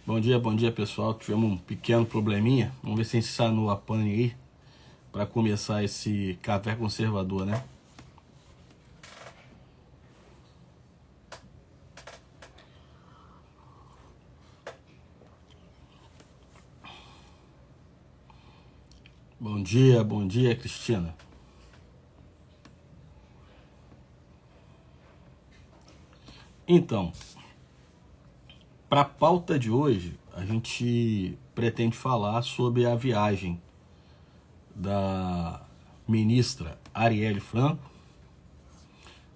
Bom dia pessoal. Tivemos um pequeno probleminha. Vamos ver se a gente sanou a pane aí para começar esse café conservador, né? Bom dia, Cristina. Então, para a pauta de hoje, a gente pretende falar sobre a viagem da ministra Arielle Franco,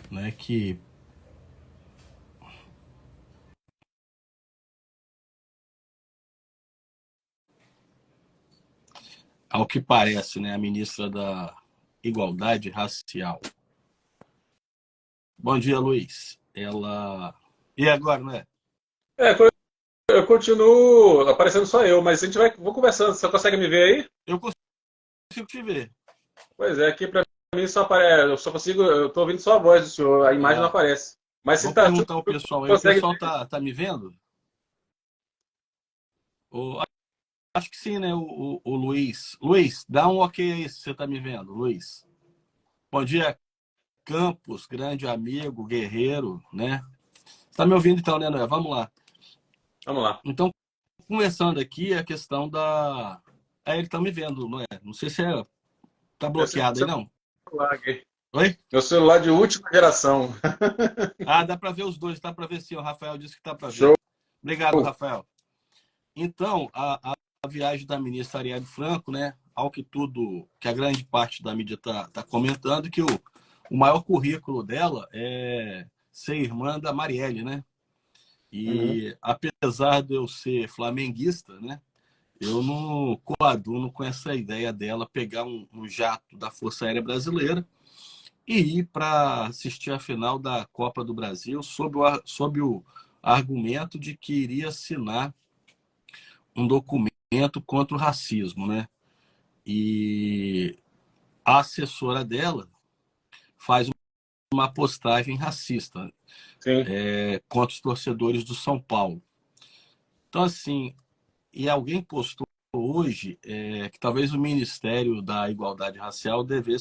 né, que ao que parece, né, a ministra da Igualdade Racial. Bom dia, Luiz. Ela. E agora, né? É, eu continuo aparecendo só eu, mas a gente vou conversando. Você consegue me ver aí? Eu consigo te ver. Pois é, aqui pra mim só aparece, eu só consigo, eu tô ouvindo só a voz do senhor, a imagem não Ah, aparece. Mas se vou tá, perguntar ao pessoal aí. O consegue pessoal ver? tá me vendo? O- Acho que sim, né? O Luiz. Luiz, dá um ok aí se você tá me vendo, Luiz. Bom dia, Campos, grande amigo, guerreiro, né? Você tá me ouvindo então, né, Noé? Vamos lá. Vamos lá. Então, começando aqui a questão da. É, ele tá me vendo, Noé. Não sei se tá Meu bloqueado aí, não. celular aqui. Oi? Meu celular de última geração. Ah, dá para ver os dois, dá para ver sim. O Rafael disse que tá para ver. Show. Obrigado, Rafael. Então, a viagem da ministra Arielle Franco, né? Ao que tudo, que a grande parte da mídia tá comentando, que o maior currículo dela é ser irmã da Marielle, né? Uhum. E apesar de eu ser flamenguista, né? Eu não coaduno com essa ideia dela pegar um jato da Força Aérea Brasileira e ir para assistir a final da Copa do Brasil sob o argumento de que iria assinar um documento contra o racismo, né? E a assessora dela faz uma postagem racista Sim. contra os torcedores do São Paulo. Então, assim, e alguém postou hoje que talvez o Ministério da Igualdade Racial deveria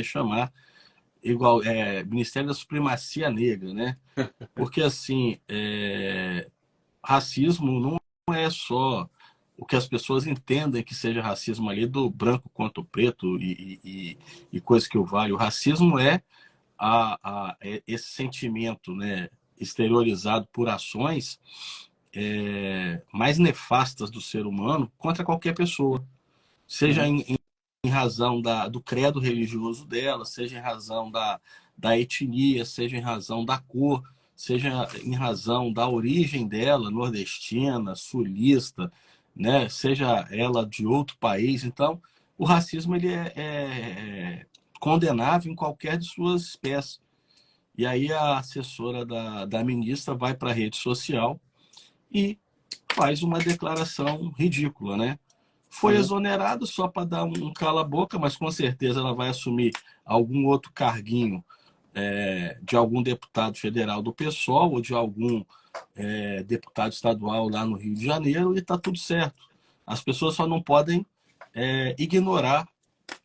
chamar Ministério da Supremacia Negra, né? Porque, assim, racismo não é só o que as pessoas entendem que seja racismo ali do branco contra o preto e coisas que o vale. O racismo é esse sentimento, né, exteriorizado por ações mais nefastas do ser humano contra qualquer pessoa, seja Uhum. em razão do credo religioso dela, seja em razão da etnia, seja em razão da cor, seja em razão da origem dela, nordestina, sulista, né? Seja ela de outro país. Então, o racismo ele é condenável em qualquer de suas espécies. E aí a assessora da ministra vai para a rede social e faz uma declaração ridícula, né? Foi Uhum. exonerado só para dar um cala-boca, mas com certeza ela vai assumir algum outro carguinho de algum deputado federal do PSOL ou de algum deputado estadual lá no Rio de Janeiro e está tudo certo. As pessoas só não podem ignorar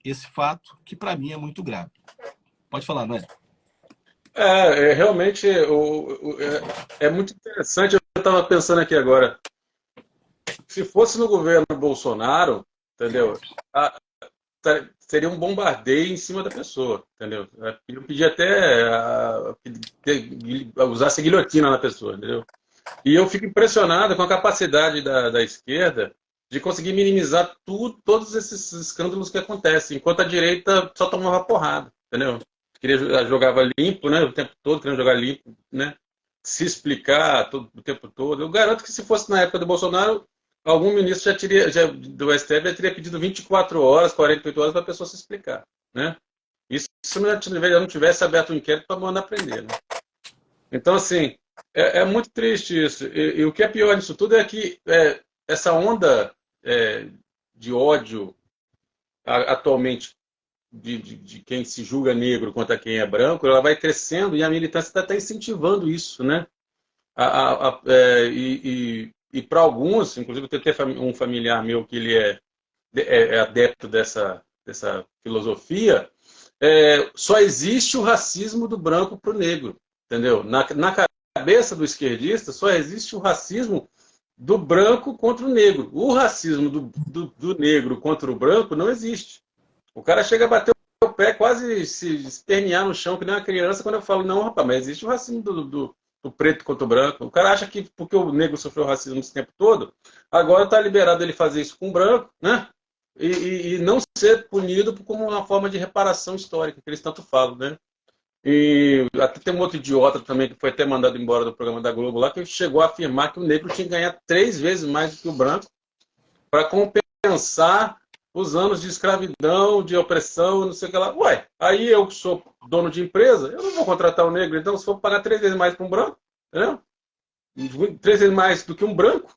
esse fato, que para mim é muito grave. Pode falar, não é? Realmente é muito interessante. Eu estava pensando aqui agora. Se fosse no governo Bolsonaro, entendeu? Seria um bombardeio em cima da pessoa, entendeu? Eu pedi até usasse guilhotina na pessoa, entendeu? E eu fico impressionado com a capacidade da esquerda de conseguir minimizar todos esses escândalos que acontecem, enquanto a direita só tomava porrada, entendeu? Jogava limpo, né? O tempo todo, querendo jogar limpo, né? Se explicar o tempo todo. Eu garanto que se fosse na época do Bolsonaro, algum ministro do STF já teria pedido 24 horas, 48 horas para a pessoa se explicar, né? Isso se não tivesse aberto um inquérito para mandar prender, né? Então, assim, é muito triste isso. E o que é pior nisso tudo é que essa onda é, de ódio atualmente de quem se julga negro contra quem é branco, ela vai crescendo e a militância está incentivando isso, né? e para alguns, inclusive eu tenho um familiar meu que ele é adepto dessa filosofia, só existe o racismo do branco para o negro, entendeu? Na cabeça do esquerdista só existe o racismo do branco contra o negro. O racismo do negro contra o branco não existe. O cara chega a bater o pé, quase se espernear no chão, que nem uma criança, quando eu falo, não, rapaz, mas existe o racismo do preto contra o branco. O cara acha que porque o negro sofreu racismo esse tempo todo, agora está liberado ele fazer isso com o branco, né? E não ser punido como uma forma de reparação histórica, que eles tanto falam, né? E até tem um outro idiota também que foi até mandado embora do programa da Globo lá, que chegou a afirmar que o negro tinha que ganhar 3 vezes mais do que o branco para compensar os anos de escravidão, de opressão, não sei o que lá. Ué, aí eu que sou dono de empresa, eu não vou contratar um negro, então se for pagar 3 vezes mais para um branco, entendeu? 3 vezes mais do que um branco,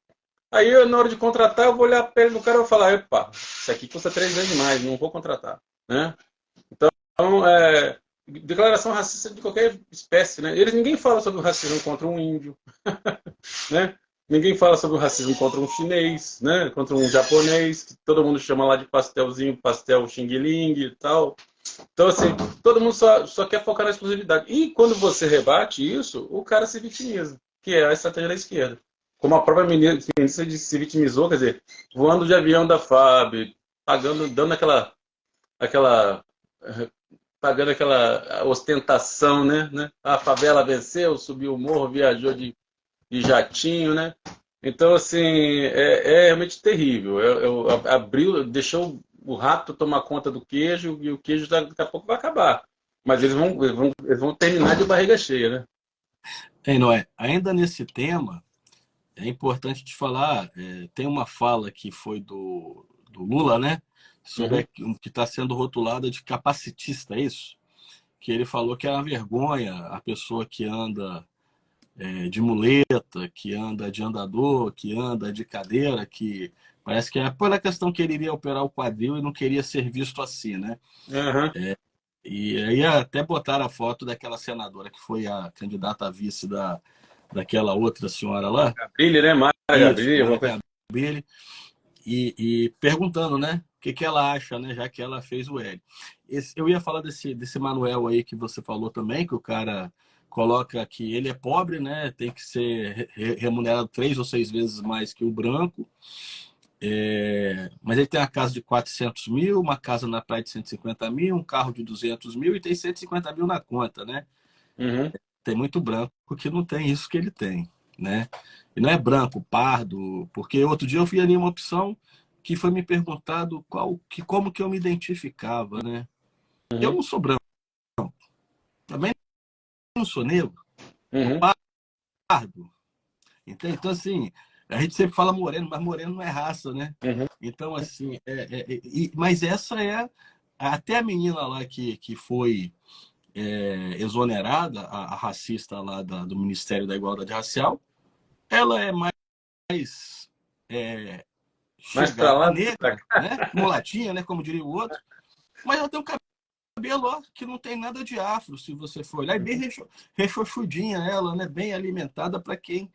aí eu, na hora de contratar, eu vou olhar a pele do cara e vou falar, epa, isso aqui custa 3 vezes mais, não vou contratar, né? Então, declaração racista de qualquer espécie, né? Ninguém fala sobre o racismo contra um índio, né? Ninguém fala sobre o racismo contra um chinês, né? Contra um japonês, que todo mundo chama lá de pastelzinho, pastel xing-ling e tal. Então, assim, todo mundo só quer focar na exclusividade. E quando você rebate isso, o cara se vitimiza, que é a estratégia da esquerda. Como a própria ministra se vitimizou, quer dizer, voando de avião da FAB, dando aquela pagando aquela ostentação, né? A favela venceu, subiu o morro, viajou de jatinho, né? Então, assim, é realmente terrível. Abriu, deixou o rato tomar conta do queijo e o queijo daqui a pouco vai acabar. Mas eles vão terminar de barriga cheia, né? Noé, ainda nesse tema, é importante te falar, tem uma fala que foi do Lula, né? Sobre que está sendo rotulada de capacitista, é isso? Que ele falou que é uma vergonha a pessoa que anda de muleta, que anda de andador, que anda de cadeira, que parece que é por a questão que ele iria operar o quadril e não queria ser visto assim, né? Uhum. E aí até botaram a foto daquela senadora que foi a candidata a vice daquela outra senhora lá. Gabrilli, né? Mara Isso, Gabrilli. Mara Gabrilli. E perguntando, né? O que ela acha, né? Já que ela fez o L. Eu ia falar desse Manuel aí que você falou também, que o cara coloca que ele é pobre, né? Tem que ser remunerado 3 ou 6 vezes mais que o branco. Mas ele tem uma casa de 400 mil, uma casa na praia de 150 mil, um carro de 200 mil e tem 150 mil na conta, né? Uhum. Tem muito branco que não tem isso que ele tem, né? E não é branco, pardo, porque outro dia eu vi ali uma opção que foi me perguntado como que eu me identificava, né? Eu não sou branco, também não sou negro, sou Uhum. pardo. Então, assim, a gente sempre fala moreno, mas moreno não é raça, né? Uhum. Então, assim, mas essa até a menina lá que foi exonerada, a racista lá do Ministério da Igualdade Racial, ela é mais Mais pra chegada lá do que pra negra, cá. né? Mulatinha, né? Como diria o outro, mas ela tem um cabelo ó, que não tem nada de afro, se você for olhar, e bem rechochudinha ela, né? Bem alimentada para quem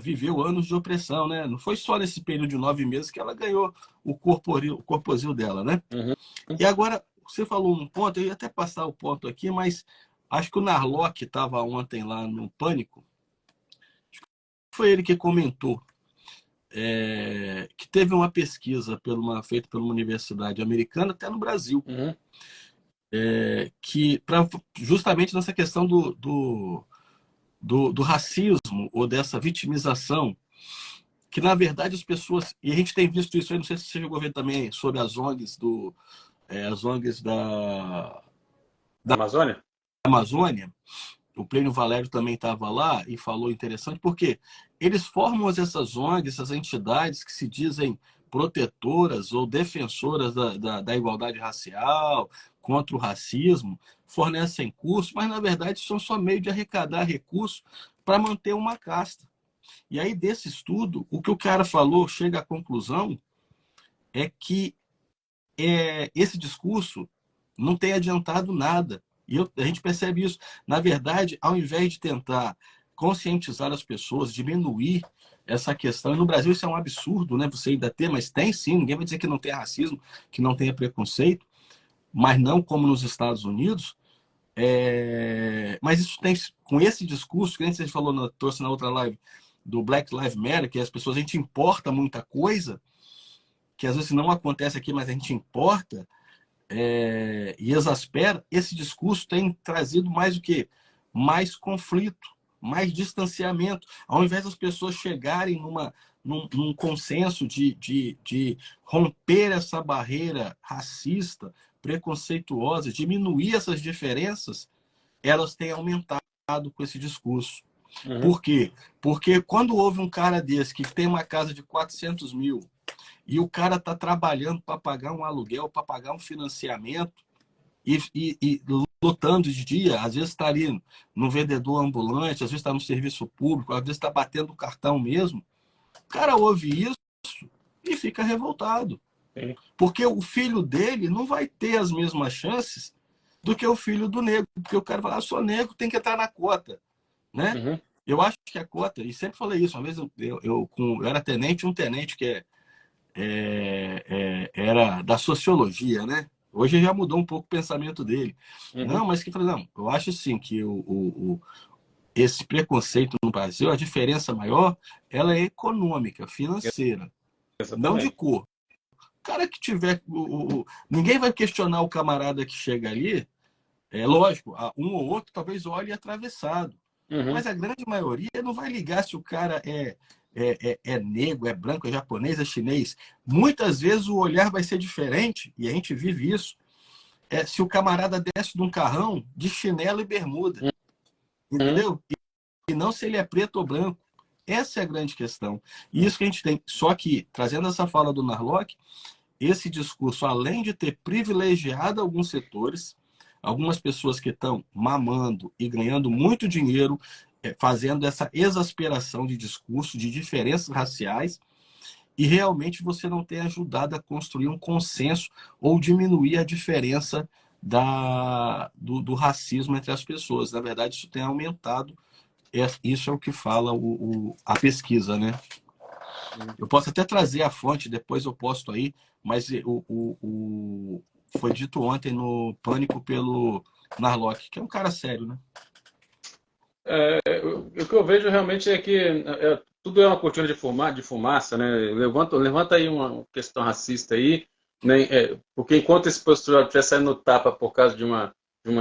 viveu anos de opressão, né? Não foi só nesse período de 9 meses que ela ganhou o corposil dela, né? Uhum. E agora, você falou um ponto, eu ia até passar o ponto aqui, mas acho que o Narlock estava ontem lá no Pânico, foi ele que comentou que teve uma pesquisa feita por uma universidade americana, até no Brasil, Uhum. que justamente nessa questão do racismo ou dessa vitimização, que na verdade as pessoas, e a gente tem visto isso aí, não sei se você chegou a ver também, sobre as ONGs, as ONGs da Amazônia? Amazônia, o Plínio Valério também estava lá e falou interessante, porque eles formam essas ONGs, essas entidades que se dizem protetoras ou defensoras da igualdade racial, contra o racismo, fornecem cursos, mas na verdade são só meio de arrecadar recursos para manter uma casta. E aí, desse estudo, o que o cara falou, chega à conclusão, é que esse discurso não tem adiantado nada. E a gente percebe isso. Na verdade, ao invés de tentar conscientizar as pessoas, diminuir essa questão. E no Brasil isso é um absurdo, né? Você ainda ter, mas tem sim, ninguém vai dizer que não tem racismo, que não tenha preconceito, mas não como nos Estados Unidos. Mas isso tem, com esse discurso, que a gente falou, trouxe na outra live, do Black Lives Matter, que as pessoas, a gente importa muita coisa, que às vezes não acontece aqui, mas a gente importa, e exaspera. Esse discurso tem trazido mais o quê? Mais conflito, mais distanciamento. Ao invés das pessoas chegarem num consenso de romper essa barreira racista, preconceituosa, diminuir essas diferenças, elas têm aumentado com esse discurso. Uhum. Por quê? Porque quando houve um cara desse que tem uma casa de 400 mil e o cara está trabalhando para pagar um aluguel, para pagar um financiamento e lutando de dia, às vezes está ali no vendedor ambulante, às vezes está no serviço público, às vezes está batendo o cartão mesmo, o cara ouve isso e fica revoltado. Sim. Porque o filho dele não vai ter as mesmas chances do que o filho do negro. Porque o cara fala, sou negro, tem que entrar na cota. Né? Uhum. Eu acho que a cota, e sempre falei isso, uma vez eu era tenente, um tenente que era da sociologia, né? Hoje já mudou um pouco o pensamento dele. Uhum. Não, mas que falei, não, eu acho sim que esse preconceito no Brasil, a diferença maior, ela é econômica, financeira, não de Exatamente. cor. O cara que tiver... ninguém vai questionar o camarada que chega ali, lógico, um ou outro talvez olhe atravessado. Uhum. Mas a grande maioria não vai ligar se o cara é negro, é branco, é japonês, é chinês. Muitas vezes o olhar vai ser diferente, e a gente vive isso, se o camarada desce de um carrão de chinelo e bermuda. Uhum. Entendeu? E não se ele é preto ou branco. Essa é a grande questão. E isso que a gente tem. Só que, trazendo essa fala do Narlock, esse discurso, além de ter privilegiado alguns setores, algumas pessoas que estão mamando e ganhando muito dinheiro, fazendo essa exasperação de discurso, de diferenças raciais, e realmente você não tem ajudado a construir um consenso ou diminuir a diferença do racismo entre as pessoas. Na verdade, isso tem aumentado. Isso é o que fala a pesquisa, né? Eu posso até trazer a fonte, depois eu posto aí, mas foi dito ontem no Pânico pelo Narlock, que é um cara sério, né? O que eu vejo realmente é que tudo é uma cortina de fumaça, né? Levanta aí uma questão racista aí, né? Porque enquanto esse postura estiver saindo no tapa por causa de uma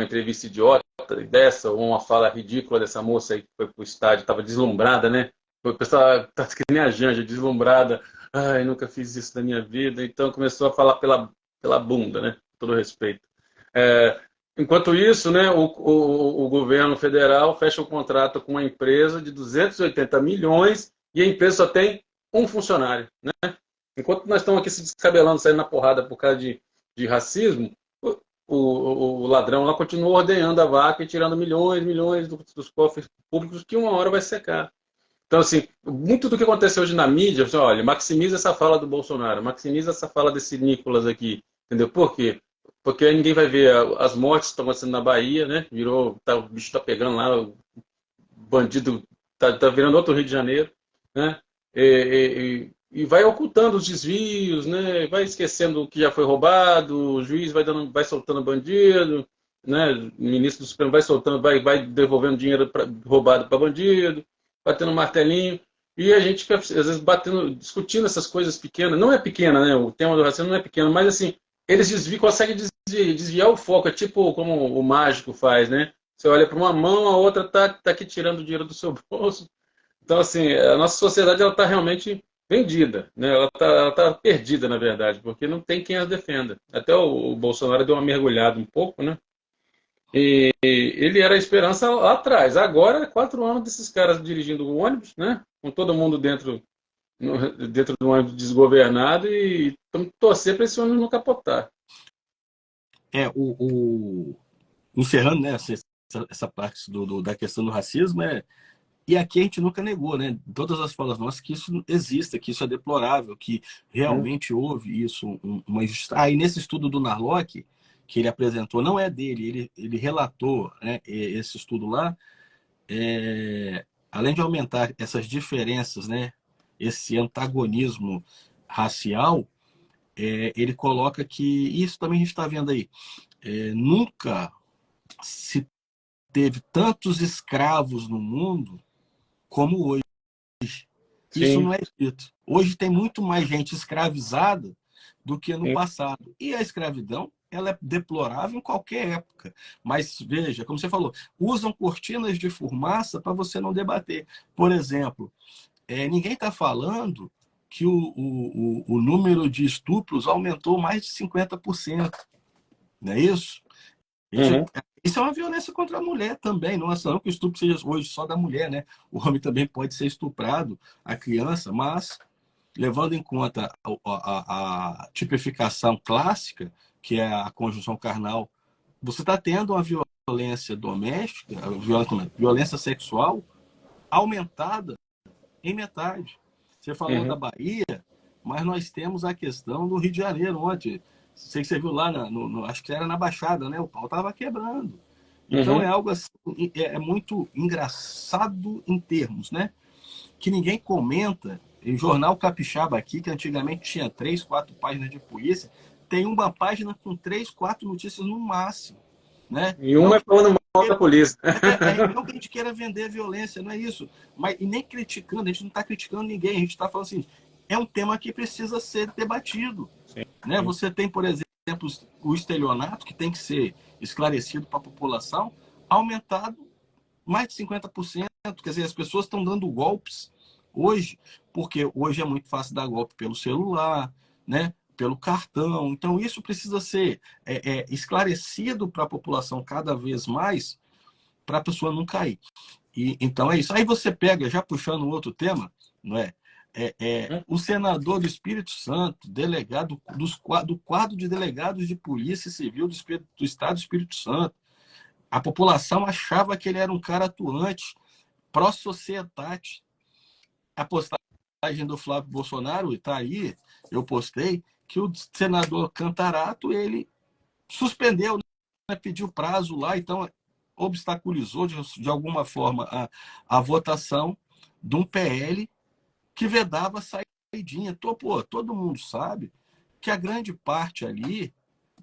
entrevista idiota dessa, ou uma fala ridícula dessa moça aí que foi pro estádio, estava deslumbrada, né? O pessoal tá que nem a Janja, deslumbrada. Ai, nunca fiz isso na minha vida. Então começou a falar pela bunda, né? Com todo respeito. Enquanto isso, né, o governo federal fecha um contrato com uma empresa de 280 milhões e a empresa só tem um funcionário. Né? Enquanto nós estamos aqui se descabelando, saindo na porrada por causa de racismo, o ladrão lá continua ordenhando a vaca e tirando milhões dos cofres públicos que uma hora vai secar. Então, assim, muito do que aconteceu hoje na mídia, assim, olha, maximiza essa fala do Bolsonaro, maximiza essa fala desse Nicolas aqui, entendeu? Por quê? Porque aí ninguém vai ver as mortes que estão acontecendo na Bahia, né? O bicho tá pegando lá, o bandido tá virando outro Rio de Janeiro, né? E vai ocultando os desvios, né? Vai esquecendo o que já foi roubado, o juiz vai soltando bandido, né? O ministro do Supremo vai soltando, vai devolvendo dinheiro roubado para bandido, batendo martelinho. E a gente fica, às vezes, discutindo essas coisas pequenas. Não é pequena, né? O tema do racismo não é pequeno, mas assim, eles conseguem desviar o foco. É tipo como o mágico faz, né? Você olha para uma mão, a outra tá aqui tirando o dinheiro do seu bolso. Então, assim, a nossa sociedade ela está realmente vendida, né? Ela tá perdida, na verdade, porque não tem quem a defenda. Até o Bolsonaro deu uma mergulhada um pouco, né? E ele era a esperança lá atrás. Agora, 4 anos desses caras dirigindo o ônibus, né? Com todo mundo dentro do ônibus desgovernado e torcer para esse ônibus não capotar. Encerrando, né, essa parte da questão do racismo, e aqui a gente nunca negou, né, em todas as falas nossas, que isso existe, que isso é deplorável, que realmente houve isso, uma injustiça. Aí nesse estudo do Narlock, que ele apresentou, não é dele, ele relatou, né, esse estudo lá, além de aumentar essas diferenças, né, esse antagonismo racial, ele coloca que, isso também a gente está vendo aí, nunca se teve tantos escravos no mundo como hoje. Isso Sim. não é dito. Hoje tem muito mais gente escravizada do que no Sim. passado. E a escravidão, ela é deplorável em qualquer época. Mas, veja, como você falou, usam cortinas de fumaça para você não debater. Por exemplo, ninguém está falando que o número de estupros aumentou mais de 50%. Não é isso? Uhum. Isso é uma violência contra a mulher também. Não é só que o estupro seja hoje só da mulher, né? O homem também pode ser estuprado, a criança, mas levando em conta a tipificação clássica, que é a conjunção carnal, você está tendo uma violência doméstica, violência sexual aumentada em metade. Você falou da Uhum. Bahia, mas nós temos a questão do Rio de Janeiro ontem. Sei que você viu lá, acho que era na Baixada, né? O pau estava quebrando. Então é Uhum. algo assim, é muito engraçado em termos, né? Que ninguém comenta. Em jornal capixaba aqui, que antigamente tinha 3, 4 páginas de polícia, tem uma página com 3, 4 notícias no máximo, né? E Não uma é que falando mal da polícia. não que a gente queira vender violência, não é isso. Mas, e nem criticando, a gente não está criticando ninguém, a gente está falando assim, é um tema que precisa ser debatido. Né? Sim. Você tem, por exemplo, o estelionato, que tem que ser esclarecido para a população, aumentado mais de 50%. Quer dizer, as pessoas estão dando golpes hoje, porque hoje é muito fácil dar golpe pelo celular, né? Pelo cartão. Então, isso precisa ser esclarecido para a população cada vez mais, para a pessoa não cair. Então é isso. Aí você pega, já puxando outro tema, não é? O senador do Espírito Santo, delegado do quadro de delegados de polícia civil do Estado do Espírito Santo. A população achava que ele era um cara atuante, pró-societate. A postagem do Flávio Bolsonaro, está aí, eu postei, que o senador Cantarato, ele suspendeu, né, pediu prazo lá, então obstaculizou de alguma forma a votação de um PL que vedava a saidinha. Pô, todo mundo sabe que a grande parte ali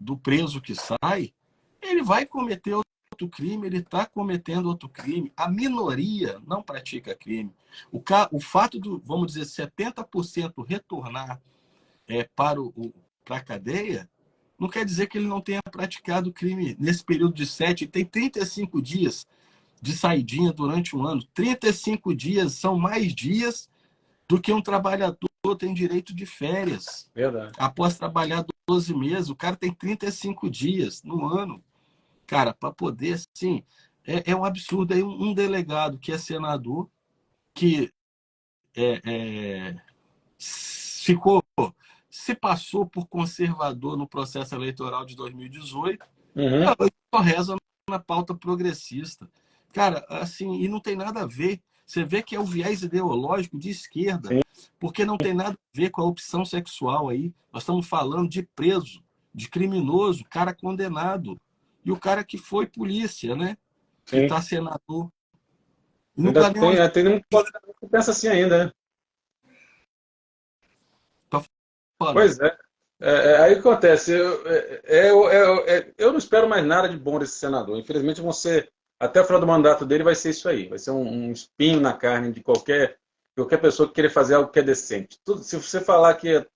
do preso que sai, ele vai cometer outro crime, ele está cometendo outro crime. A minoria não pratica crime. O fato do, vamos dizer, 70% retornar para a cadeia, não quer dizer que ele não tenha praticado crime nesse período de 7, tem 35 dias de saidinha durante um ano. 35 dias são mais dias do que um trabalhador tem direito de férias. Verdade. Após trabalhar 12 meses, o cara tem 35 dias no ano. Cara, para poder, sim, é um absurdo. Aí um delegado que é senador, que ficou, se passou por conservador no processo eleitoral de 2018, Uhum. só reza na pauta progressista. Cara, assim, e não tem nada a ver. Você vê que é o viés ideológico de esquerda, Sim. porque não tem nada a ver com a opção sexual aí. Nós estamos falando de preso, de criminoso, cara condenado. E o cara que foi polícia, né? Que Sim. está senador. E não Ainda está nem uma... tem um colega que pensa assim ainda, né? Tá falando. Pois é. Aí o que acontece, eu não espero mais nada de bom desse senador. Infelizmente, até o final do mandato dele vai ser isso aí. Vai ser um espinho na carne de qualquer pessoa que queira fazer algo que é decente. Se você falar que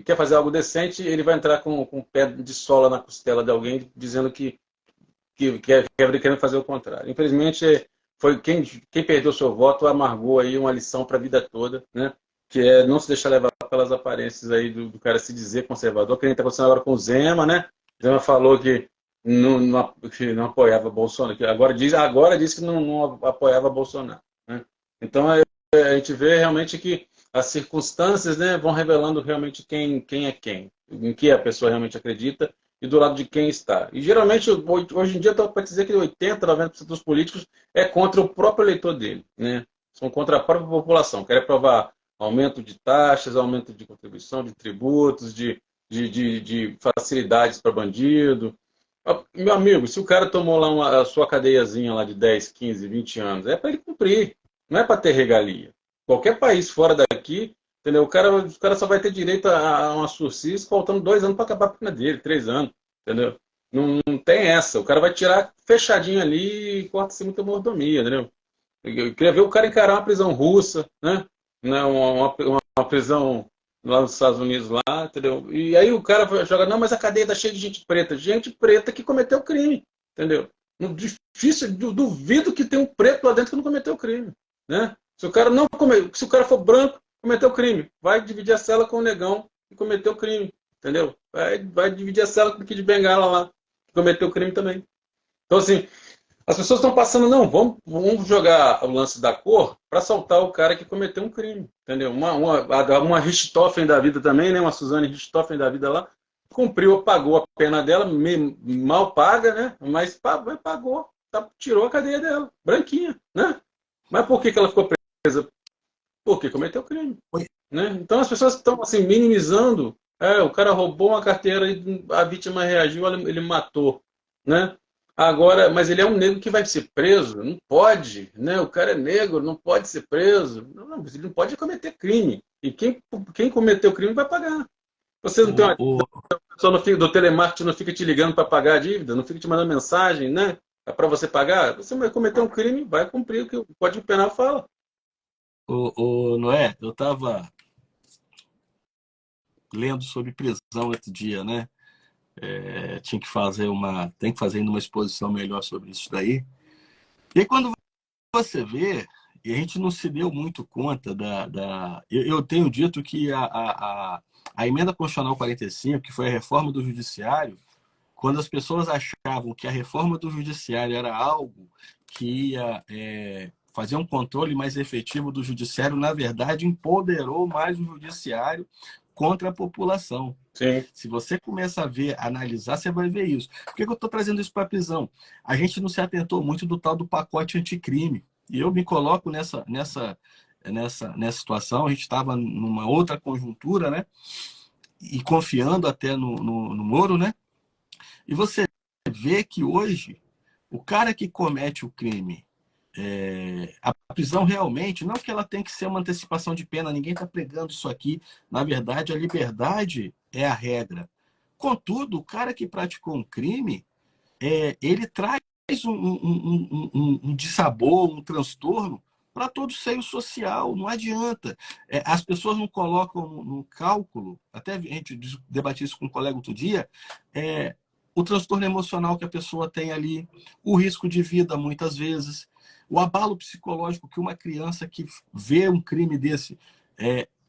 quer fazer algo decente, ele vai entrar com um pé de sola na costela de alguém dizendo que querendo fazer o contrário. Infelizmente, foi quem perdeu seu voto amargou aí uma lição para a vida toda, né? Que é não se deixar levar pelas aparências aí do cara se dizer conservador, que nem está acontecendo agora com o Zema, né? O Zema falou que não apoiava Bolsonaro, que agora diz que não apoiava Bolsonaro, né? Então a gente vê realmente que as circunstâncias, né, vão revelando realmente quem é quem, em que a pessoa realmente acredita e do lado de quem está. E geralmente, hoje em dia, estou para dizer que 80%, 90% dos políticos é contra o próprio eleitor dele, né? São contra a própria população, querem aprovar aumento de taxas, aumento de contribuição, de tributos, de facilidades para bandido. Meu amigo, se o cara tomou lá a sua cadeiazinha lá de 10, 15, 20 anos, é para ele cumprir. Não é para ter regalia. Qualquer país fora daqui, entendeu? O cara só vai ter direito a uma sursis faltando 2 anos para acabar a pena dele, 3 anos, entendeu? Não tem essa. O cara vai tirar fechadinho ali e corta-se muita mordomia, entendeu? Eu queria ver o cara encarar uma prisão russa, né? Uma prisão lá nos Estados Unidos, lá, entendeu? E aí o cara joga, não, mas a cadeia tá cheia de gente preta. Gente preta que cometeu crime, entendeu? Difícil, duvido que tem um preto lá dentro que não cometeu crime, né? Se o cara não se o cara for branco, cometeu crime, vai dividir a cela com o negão que cometeu crime, entendeu? Vai dividir a cela com o Kid Bengala lá, que cometeu crime também. Então, assim, as pessoas estão passando, não, vamos jogar o lance da cor para soltar o cara que cometeu um crime, entendeu? Uma Richthofen da vida também, né? Uma Suzane Richthofen da vida lá, cumpriu, pagou a pena dela, mal paga, né? Mas pagou, tirou a cadeia dela, branquinha, né? Mas por que ela ficou presa? Porque cometeu crime, Oi. né? Então as pessoas estão assim minimizando. O cara roubou uma carteira e a vítima reagiu, ele matou, né? Agora, mas ele é um negro que vai ser preso? Não pode, né? O cara é negro, não pode ser preso. Não, ele não pode cometer crime. E quem cometeu crime vai pagar. Você não tem uma O, pessoa do telemarketing não fica te ligando para pagar a dívida, não fica te mandando mensagem, né? Para você pagar. Você vai cometer um crime, vai cumprir o que o Código Penal fala. Noé, eu estava lendo sobre prisão outro dia, né? Tem que fazer ainda uma exposição melhor sobre isso daí. E aí, quando você vê, e a gente não se deu muito conta eu tenho dito que a emenda constitucional 45, que foi a reforma do judiciário, quando as pessoas achavam que a reforma do judiciário era algo que ia fazer um controle mais efetivo do judiciário, na verdade, empoderou mais o judiciário contra a população. Sim. Se você começa a ver, analisar, você vai ver isso. Por que eu estou trazendo isso para a prisão? A gente não se atentou muito do tal do pacote anticrime. E eu me coloco nessa situação. A gente estava numa outra conjuntura, né? E confiando até no Moro, né? E você vê que hoje o cara que comete o crime, a prisão realmente, não que ela tem que ser uma antecipação de pena, ninguém está pregando isso aqui. Na verdade, a liberdade é a regra. Contudo, o cara que praticou um crime, ele traz um dissabor, um transtorno para todo o seio social. Não adianta. As pessoas não colocam no cálculo, até a gente debatiu isso com um colega outro dia, o transtorno emocional que a pessoa tem ali, o risco de vida, muitas vezes, o abalo psicológico que uma criança que vê um crime desse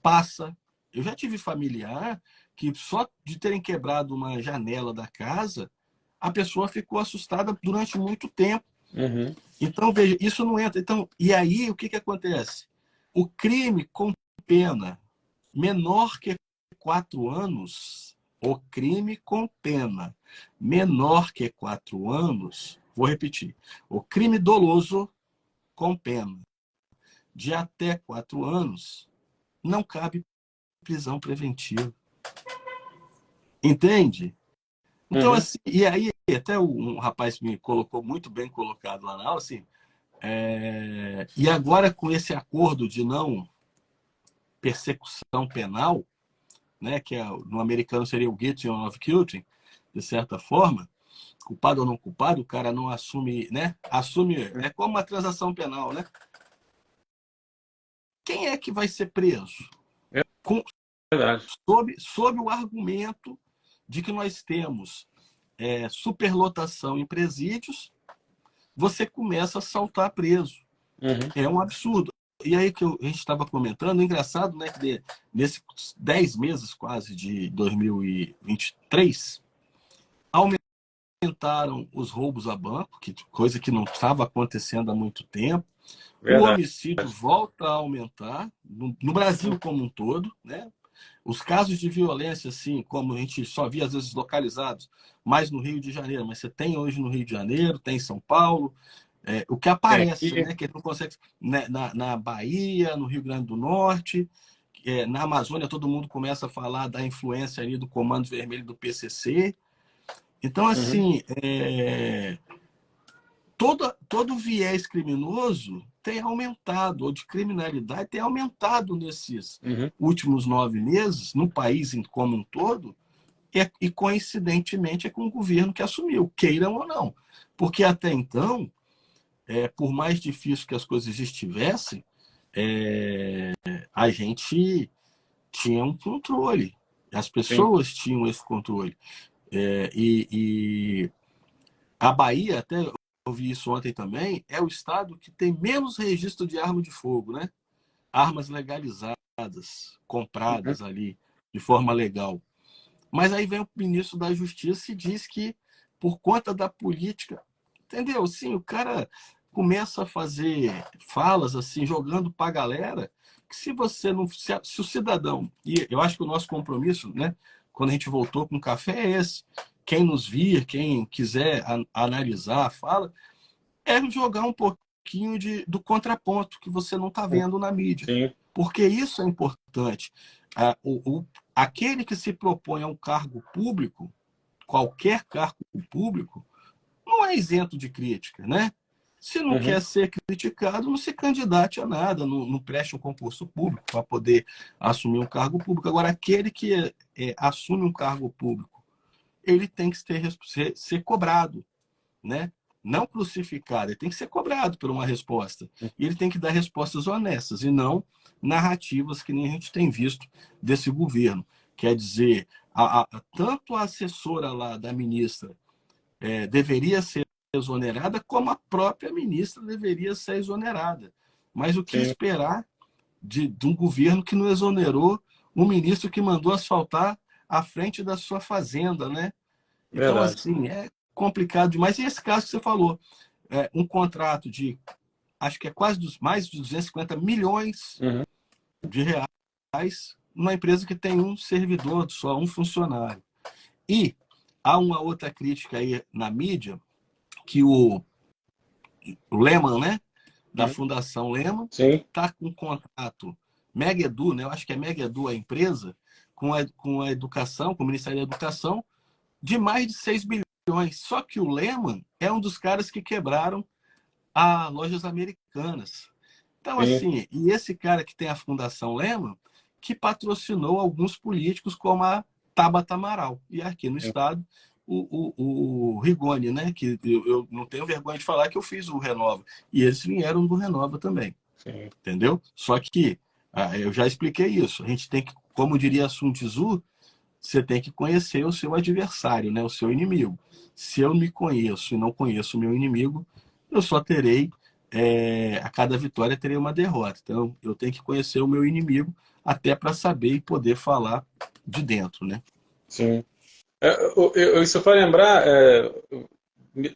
passa. Eu já tive familiar que só de terem quebrado uma janela da casa, a pessoa ficou assustada durante muito tempo. Uhum. Então, veja, isso não entra. Então, e aí, o que acontece? O crime com pena menor que 4 anos, o crime com pena menor que 4 anos, vou repetir, o crime doloso com pena de até 4 anos, não cabe prisão preventiva. Entende? Então, Uhum. assim, e aí até um rapaz me colocou muito bem colocado lá na aula, assim, e agora com esse acordo de não persecução penal, né, que no americano seria o guilty or not guilty, de certa forma, culpado ou não culpado, o cara não assume, né? Assume, é como uma transação penal, né? Quem é que vai ser preso? É Com, verdade. sob o argumento de que nós temos superlotação em presídios, você começa a saltar preso. Uhum. É um absurdo. E aí que a gente estava comentando, engraçado, né, que nesses 10 meses quase de 2023, aumentaram os roubos a banco, coisa que não estava acontecendo há muito tempo. O Verdade. homicídio volta a aumentar no Brasil como um todo, né? Os casos de violência, assim, como a gente só via às vezes localizados, mais no Rio de Janeiro, mas você tem hoje no Rio de Janeiro, tem em São Paulo, o que aparece, né, que ele não consegue, né, na Bahia, no Rio Grande do Norte, na Amazônia, todo mundo começa a falar da influência ali do Comando Vermelho do PCC. Então, Uhum. assim, todo viés criminoso tem aumentado, ou de criminalidade tem aumentado nesses últimos 9 meses, no país como um todo, e coincidentemente é com o governo que assumiu, queiram ou não. Porque até então, por mais difícil que as coisas estivessem, a gente tinha um controle, as Sim. pessoas tinham esse controle. E a Bahia, até eu vi isso ontem também, é o estado que tem menos registro de arma de fogo, né? Armas legalizadas, compradas ali de forma legal. Mas aí vem o ministro da Justiça e diz que, por conta da política, entendeu? Sim, o cara começa a fazer falas assim, jogando para a galera, que se você não. Se o cidadão. E eu acho que o nosso compromisso, né, quando a gente voltou com o café, é esse. Quem nos vir, quem quiser analisar a fala, é jogar um pouquinho do contraponto que você não está vendo na mídia. Sim. Porque isso é importante. Aquele que se propõe a um cargo público, qualquer cargo público, não é isento de crítica, né? Se não quer ser criticado, não se candidate a nada, não preste um concurso público para poder assumir um cargo público. Agora, aquele que assume um cargo público, ele tem que ser cobrado, né? Não crucificado, ele tem que ser cobrado por uma resposta. E ele tem que dar respostas honestas e não narrativas que nem a gente tem visto desse governo. Quer dizer, tanto a assessora lá da ministra deveria ser exonerada, como a própria ministra deveria ser exonerada. Mas o que esperar de um governo que não exonerou um ministro que mandou asfaltar a frente da sua fazenda, né? Então, Verdade. assim, é complicado demais. E esse caso que você falou, um contrato de, acho que é quase mais de 250 milhões de reais, numa empresa que tem um servidor só, um funcionário. E há uma outra crítica aí na mídia, que o Lehman, né, da Fundação Lehman, está com um contrato Megedu, né, eu acho que é Megedu a empresa, com a educação, com o Ministério da Educação, de mais de 6 bilhões. Só que o Lehman é um dos caras que quebraram as lojas americanas. Então, assim, e esse cara que tem a Fundação Lehman, que patrocinou alguns políticos como a Tabata Amaral. E aqui no estado, o Rigoni, né? Que eu não tenho vergonha de falar que eu fiz o Renova. E eles vieram do Renova também. Sim. Entendeu? Só que eu já expliquei isso. A gente tem que, como diria Sun Tzu, você tem que conhecer o seu adversário, né? O seu inimigo. Se eu me conheço e não conheço o meu inimigo, eu só terei, a cada vitória terei uma derrota. Então, eu tenho que conhecer o meu inimigo até para saber e poder falar de dentro, né? Sim. Isso foi lembrar,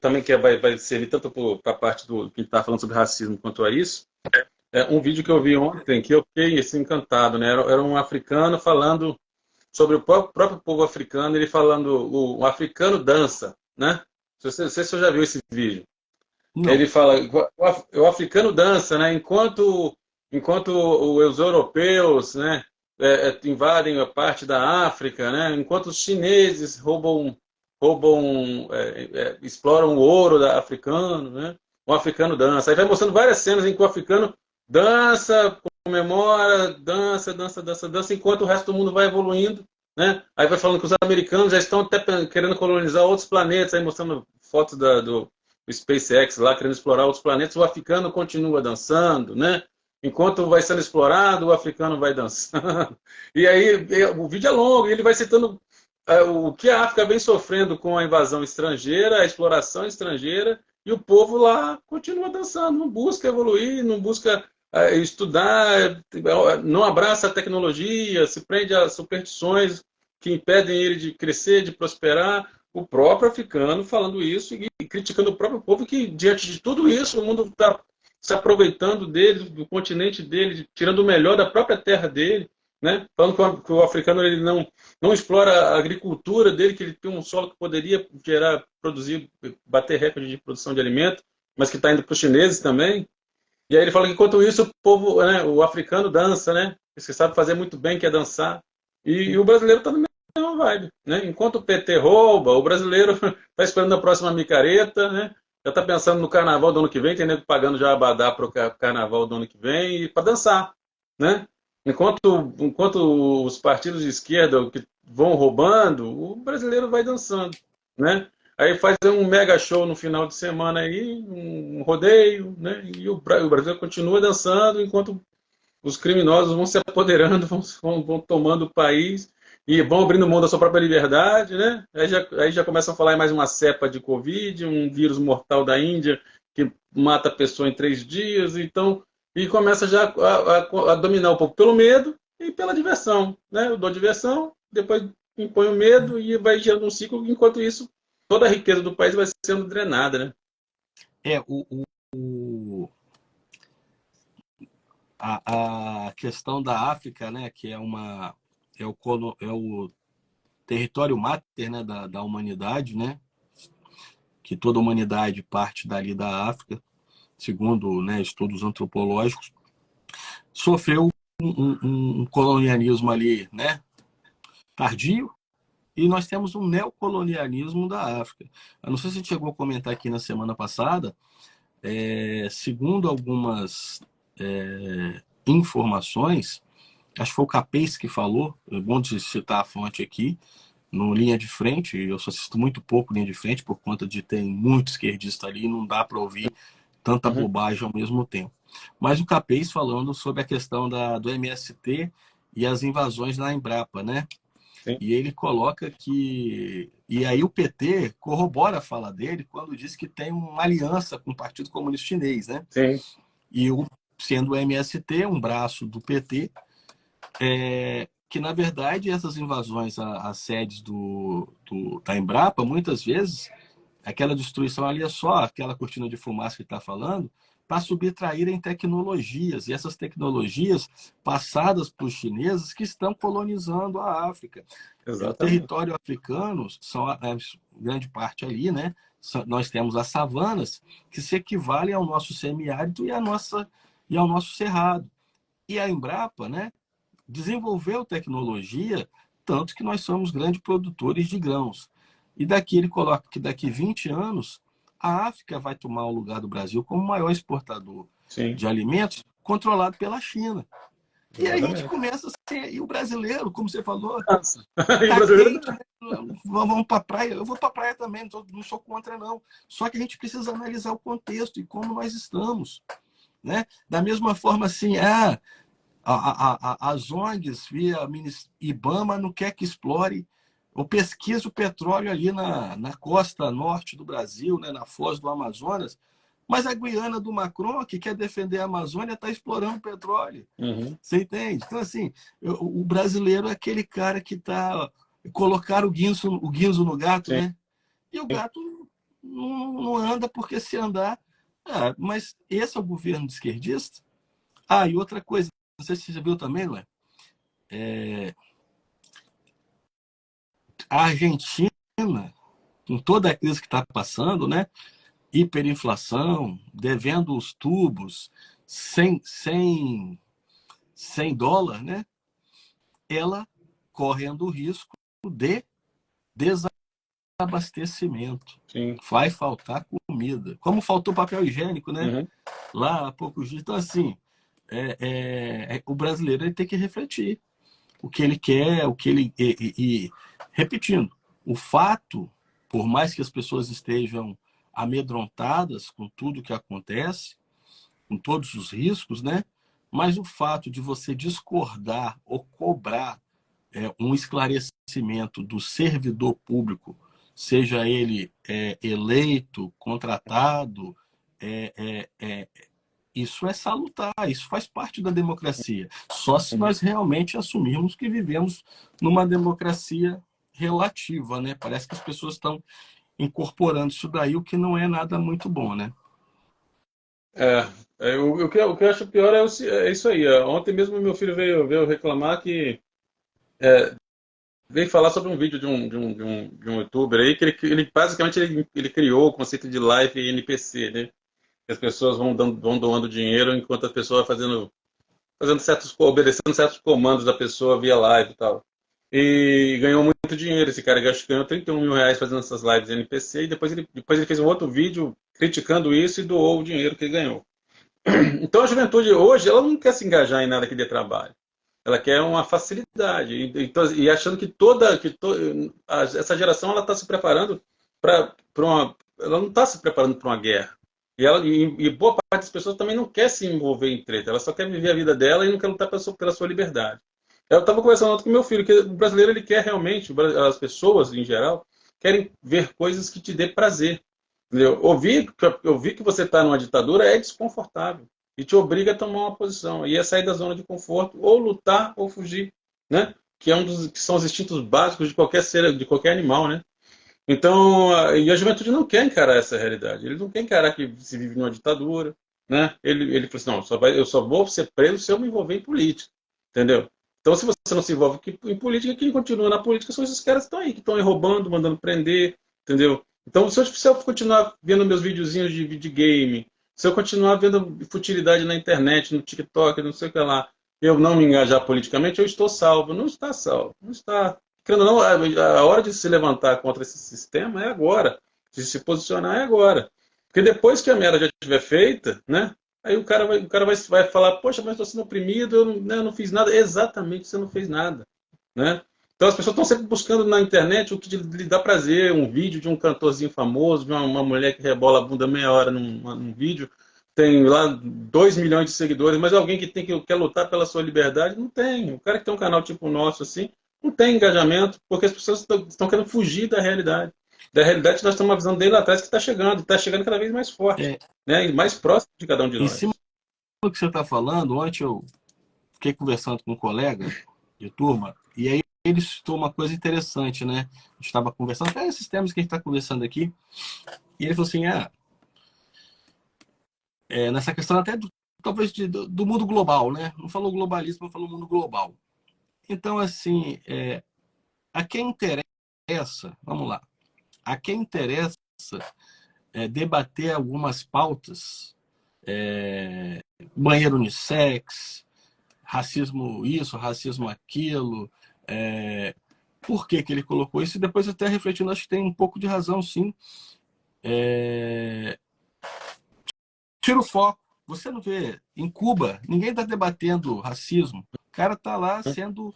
também que vai servir tanto para a parte do que está falando sobre racismo quanto a isso. Um vídeo que eu vi ontem que eu fiquei assim, encantado, né? Era um africano falando sobre o próprio povo africano, ele falando, o africano dança, né? Não sei se você já viu esse vídeo. Não. Ele fala, o africano dança, né? Enquanto os europeus, né, invadem a parte da África, né? Enquanto os chineses exploram o ouro africano, né? O africano dança. Aí vai mostrando várias cenas em que o africano dança, comemora, dança, enquanto o resto do mundo vai evoluindo, né? Aí vai falando que os americanos já estão até querendo colonizar outros planetas, aí mostrando fotos do SpaceX lá, querendo explorar outros planetas, o africano continua dançando, né? Enquanto vai sendo explorado, o africano vai dançando. E aí, o vídeo é longo, e ele vai citando o que a África vem sofrendo com a invasão estrangeira, a exploração estrangeira, e o povo lá continua dançando, não busca evoluir, não busca estudar, não abraça a tecnologia, se prende a superstições que impedem ele de crescer, de prosperar. O próprio africano falando isso e criticando o próprio povo que, diante de tudo isso, o mundo está se aproveitando dele, do continente dele, tirando o melhor da própria terra dele, né? Falando que o africano ele não explora a agricultura dele, que ele tem um solo que poderia bater recorde de produção de alimento, mas que está indo para os chineses também. E aí ele fala que, enquanto isso, o povo, né, o africano dança, né? Você sabe fazer muito bem, que é dançar. E o brasileiro está no mesma vibe, né? Enquanto o PT rouba, o brasileiro está esperando a próxima micareta, né? já está pensando no carnaval do ano que vem, tem nego pagando já abadá para o carnaval do ano que vem e para dançar, né? Enquanto os partidos de esquerda que vão roubando, o brasileiro vai dançando, né? Aí faz um mega show no final de semana aí, um rodeio, né? E o Brasil continua dançando enquanto os criminosos vão se apoderando, vão tomando o país e vão abrindo mão da sua própria liberdade, né? Aí já começam a falar em mais uma cepa de Covid, um vírus mortal da Índia que mata a pessoa em 3 dias, então, e começa já a dominar um pouco pelo medo e pela diversão, né? Eu dou diversão, depois impõe o medo e vai gerando um ciclo, enquanto isso, toda a riqueza do país vai sendo drenada, né? É, a questão da África, né, que é o território máter, né, da humanidade, né, que toda a humanidade parte dali da África, segundo, né, estudos antropológicos, sofreu um colonialismo ali, né, tardio, e nós temos um neocolonialismo da África. Eu não sei se a gente chegou a comentar aqui na semana passada, segundo algumas informações, acho que foi o Capês que falou, é bom de citar a fonte aqui, no Linha de Frente, eu só assisto muito pouco Linha de Frente, por conta de ter muito esquerdista ali, não dá para ouvir tanta Uhum. bobagem ao mesmo tempo. Mas o Capês falando sobre a questão do MST e as invasões na Embrapa, né? Sim, E ele coloca que... E aí o PT corrobora a fala dele quando diz que tem uma aliança com o Partido Comunista Chinês, né? sim. E sendo o MST um braço do PT, que na verdade essas invasões às sedes da Embrapa, muitas vezes, aquela destruição ali é só aquela cortina de fumaça que está falando, para subtraírem tecnologias, e essas tecnologias passadas para os chineses que estão colonizando a África. O Exatamente. território africano, são grande parte ali, né? Nós temos as savanas, que se equivalem ao nosso semiárido e ao nosso cerrado. E a Embrapa, né, desenvolveu tecnologia, tanto que nós somos grandes produtores de grãos. E daqui ele coloca que daqui 20 anos a África vai tomar o lugar do Brasil como maior exportador Sim, de alimentos, controlado pela China. E aí a gente exatamente. começa a ser, e o brasileiro, como você falou, Nossa. E o tá brasileiro quente, né? Vamos para a praia. Eu vou para a praia também, não sou contra, não. Só que a gente precisa analisar o contexto e como nós estamos. Né? Da mesma forma, assim, as ONGs via IBAMA não quer que explore ou pesquise o petróleo ali na costa norte do Brasil, né, na foz do Amazonas, mas a Guiana do Macron, que quer defender a Amazônia, está explorando petróleo. Uhum. Você entende? Então, assim, o brasileiro é aquele cara que está... Colocar o guinso no gato, Sim. né? E o gato não anda porque se andar... mas esse é o governo de esquerdista? E outra coisa, não sei se você viu também, Lué, a Argentina, com toda a crise que está passando, né? Hiperinflação, devendo os tubos, sem dólar, né? Ela correndo o risco de desabastecimento. Sim. Vai faltar comida. Como faltou papel higiênico, né? Uhum. Lá há poucos dias. Então, assim, o brasileiro ele tem que refletir o que ele quer, o que ele. Repetindo, o fato, por mais que as pessoas estejam amedrontadas com tudo que acontece, com todos os riscos, né? Mas o fato de você discordar ou cobrar um esclarecimento do servidor público, seja ele eleito, contratado, é, é, é, isso é salutar, isso faz parte da democracia. Só se Uhum. nós realmente assumirmos que vivemos numa democracia relativa, né? Parece que as pessoas estão incorporando isso daí, o que não é nada muito bom, né? É, o que eu acho pior é isso aí. Ó. Ontem mesmo meu filho veio reclamar que veio falar sobre um vídeo de um youtuber aí que ele basicamente ele criou o conceito de live NPC, né? Que as pessoas vão doando dinheiro enquanto a pessoa vai obedecendo certos comandos da pessoa via live e tal. e ganhou muito dinheiro. Esse cara acho que ganhou 31 mil reais fazendo essas lives NPC, e depois ele fez um outro vídeo criticando isso e doou o dinheiro que ele ganhou. Então a juventude hoje, ela não quer se engajar em nada que dê trabalho. Ela quer uma facilidade. E achando que essa geração ela está se preparando para uma. Ela não está se preparando para uma guerra. E boa parte das pessoas também não quer se envolver em treta. Ela só quer viver a vida dela e não quer lutar pela sua liberdade. Eu estava conversando ontem com meu filho, que o brasileiro ele quer realmente, as pessoas em geral, querem ver coisas que te dê prazer. Entendeu? Ouvir que você está numa ditadura é desconfortável e te obriga a tomar uma posição. E é sair da zona de conforto, ou lutar ou fugir, né? Que são os instintos básicos de qualquer ser, de qualquer animal, né? Então, e a juventude não quer encarar essa realidade. Ele não quer encarar que se vive numa ditadura, né? Ele falou assim, não, eu só vou ser preso se eu me envolver em política, entendeu? Então, se você não se envolve em política, quem continua na política são esses caras que estão aí, que estão aí roubando, mandando prender, entendeu? Então, se eu continuar vendo meus videozinhos de videogame, se eu continuar vendo futilidade na internet, no TikTok, não sei o que lá, eu não me engajar politicamente, eu estou salvo. Não está salvo. Não está. Querendo ou não, a hora de se levantar contra esse sistema é agora. De se posicionar é agora. Porque depois que a merda já estiver feita, né? Aí o cara vai falar, poxa, mas estou sendo oprimido, eu não, né, eu não fiz nada. Exatamente, você não fez nada. Né? Então as pessoas estão sempre buscando na internet o que lhe dá prazer, um vídeo de um cantorzinho famoso, de uma mulher que rebola a bunda meia hora num vídeo, tem lá 2 milhões de seguidores, mas alguém que quer lutar pela sua liberdade, não tem. O cara que tem um canal tipo o nosso, assim, não tem engajamento, porque as pessoas estão querendo fugir da realidade. Da realidade que nós estamos avisando dele lá atrás que está chegando cada vez mais forte, É, né? E mais próximo de cada um de em cima nós. do que você está falando, ontem eu fiquei conversando com um colega de turma, e aí ele citou uma coisa interessante, né? A gente estava conversando, até esses temas que a gente está conversando aqui, e ele falou assim, nessa questão até talvez do mundo global, né? Não falou globalismo, mas falou mundo global. Então, assim, a quem interessa, vamos lá, a quem interessa debater algumas pautas, banheiro unissex, racismo isso, racismo aquilo, por que que ele colocou isso? E depois até refletindo, acho que tem um pouco de razão, sim. Tira o foco. Você não vê, em Cuba, ninguém está debatendo racismo. O cara está lá sendo,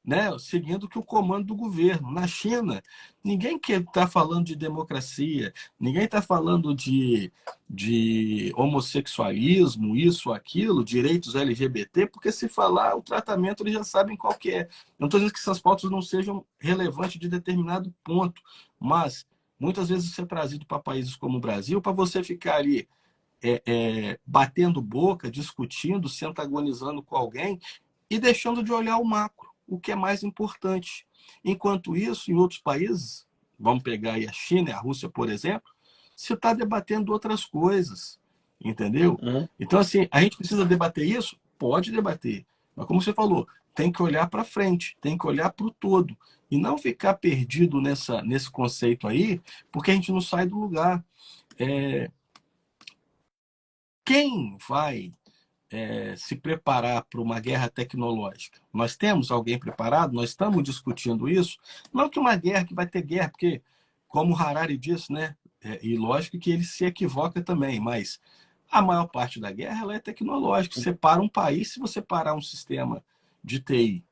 né, seguindo que o comando do governo. Na China, ninguém está falando de democracia, ninguém está falando de homossexualismo, isso, aquilo, direitos LGBT, porque se falar o tratamento eles já sabem qual que é. Não estou dizendo que essas pautas não sejam relevantes de determinado ponto, mas muitas vezes isso é trazido para países como o Brasil para você ficar ali batendo boca, discutindo, se antagonizando com alguém e deixando de olhar o macro, o que é mais importante. Enquanto isso, em outros países, vamos pegar aí a China e a Rússia, por exemplo, se está debatendo outras coisas, entendeu? Uhum. Então, assim, a gente precisa debater isso? Pode debater. Mas, como você falou, tem que olhar para frente, tem que olhar para o todo. E não ficar perdido nesse conceito aí, porque a gente não sai do lugar. Quem vai se preparar para uma guerra tecnológica? Nós temos alguém preparado? Nós estamos discutindo isso? Não que uma guerra que vai ter guerra, porque, como o Harari disse, né? E lógico que ele se equivoca também, mas a maior parte da guerra ela é tecnológica. Você para um país, se você parar um sistema de TI,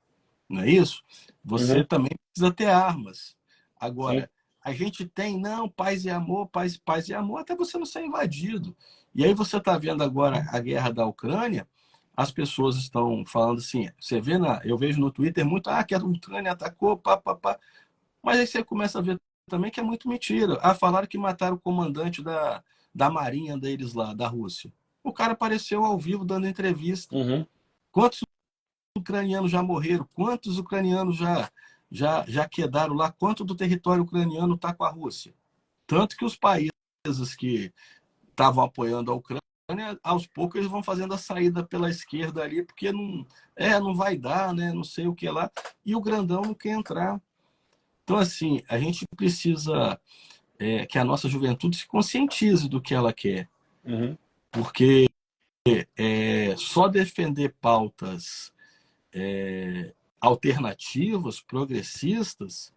não é isso? Você Uhum. também precisa ter armas. Sim. Agora, a gente tem, não, paz e amor, paz e amor, até você não ser invadido. E aí você está vendo agora a guerra da Ucrânia, as pessoas estão falando assim, você vê eu vejo no Twitter muito, que a Ucrânia atacou, pá, pá, pá. Mas aí você começa a ver também que é muito mentira. Falaram que mataram o comandante da marinha deles lá, da Rússia. O cara apareceu ao vivo dando entrevista. Uhum. Quantos ucranianos já morreram? Quantos ucranianos já quedaram lá? Quanto do território ucraniano está com a Rússia? Tanto que os países que estavam apoiando a Ucrânia, aos poucos eles vão fazendo a saída pela esquerda ali, porque não vai dar, né? Não sei o que lá. E o grandão não quer entrar. Então, assim, a gente precisa que a nossa juventude se conscientize do que ela quer. Uhum. Porque só defender pautas alternativas, progressistas,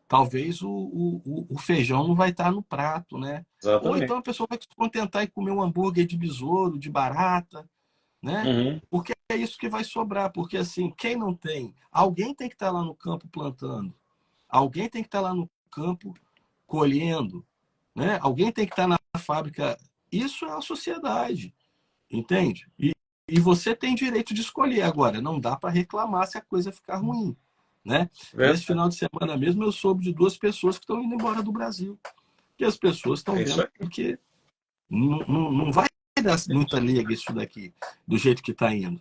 talvez o feijão não vai estar no prato, né? Ou Exatamente. então a pessoa vai se contentar em comer um hambúrguer de besouro, de barata, né? Uhum. Porque é isso que vai sobrar. Porque assim, quem não tem, alguém tem que estar lá no campo plantando, alguém tem que estar lá no campo colhendo, né? Alguém tem que estar na fábrica. Isso é a sociedade, entende? E você tem direito de escolher agora. Não dá para reclamar se a coisa ficar ruim, né? Nesse Verdade. final de semana mesmo eu soube de 2 pessoas que estão indo embora do Brasil. E as pessoas estão É isso vendo aí. que não vai dar muita liga isso daqui, do jeito que está indo.